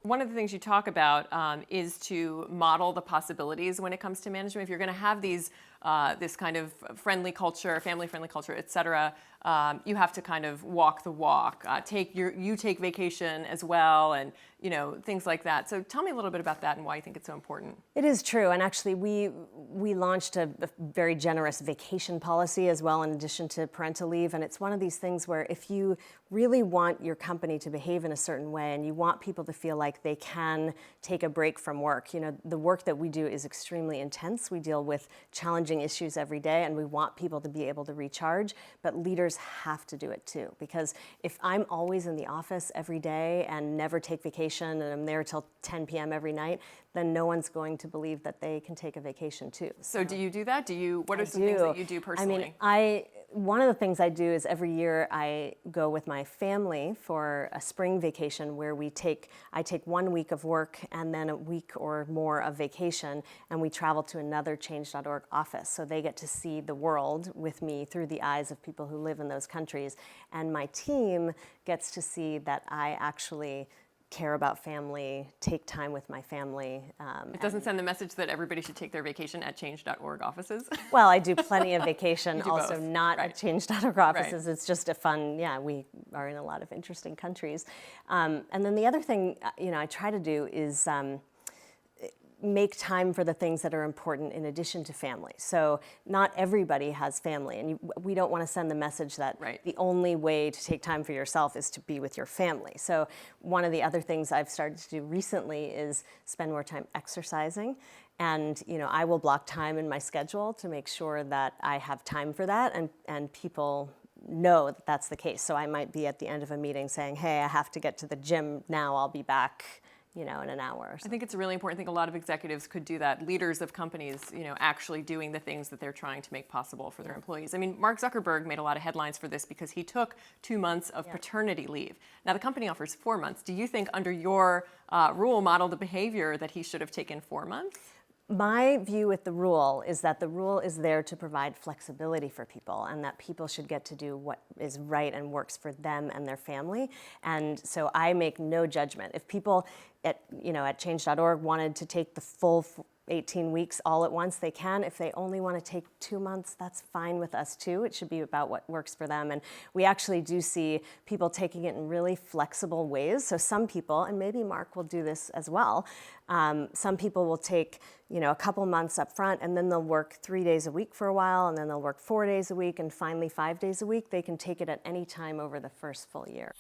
One of the things you talk about is to model the possibilities when it comes to management. If you're going to have this kind of friendly culture, family-friendly culture, et cetera, you have to kind of walk the walk. You take vacation as well, and things like that. So tell me a little bit about that and why you think it's so important. It is true, and actually we launched a very generous vacation policy as well, in addition to parental leave. And it's one of these things where if you really want your company to behave in a certain way, and you want people to feel like they can take a break from work, the work that we do is extremely intense. We deal with challenging issues every day, and we want people to be able to recharge. But leaders have to do it too, because if I'm always in the office every day and never take vacation, and I'm there till 10 p.m. every night, then no one's going to believe that they can take a vacation too. So do you do that? What are some things that you do personally? One of the things I do is every year I go with my family for a spring vacation where I take 1 week of work and then a week or more of vacation, and we travel to another Change.org office. So they get to see the world with me through the eyes of people who live in those countries. And my team gets to see that I actually care about family, take time with my family. It doesn't send the message that everybody should take their vacation at Change.org offices? Well, I do plenty of vacation, also both. not Right. at Change.org offices. Right. It's just a fun, we are in a lot of interesting countries. And then the other thing, I try to do is make time for the things that are important in addition to family. So not everybody has family, and we don't want to send the message that Right. the only way to take time for yourself is to be with your family. So one of the other things I've started to do recently is spend more time exercising. And I will block time in my schedule to make sure that I have time for that, and people know that that's the case. So I might be at the end of a meeting saying, hey, I have to get to the gym now, I'll be back in an hour or so. I think it's a really important thing. A lot of executives could do that. Leaders of companies, actually doing the things that they're trying to make possible for their employees. I mean, Mark Zuckerberg made a lot of headlines for this because he took 2 months of paternity leave. Now the company offers 4 months. Do you think under your rule model the behavior that he should have taken 4 months? My view with the rule is that the rule is there to provide flexibility for people, and that people should get to do what is right and works for them and their family. And so I make no judgment. If people at Change.org wanted to take the full 18 weeks all at once, they can. If they only want to take 2 months, that's fine with us too. It should be about what works for them. And we actually do see people taking it in really flexible ways. So some people, and maybe Mark will do this as well, some people will take a couple months up front, and then they'll work 3 days a week for a while, and then they'll work 4 days a week, and finally 5 days a week. They can take it at any time over the first full year.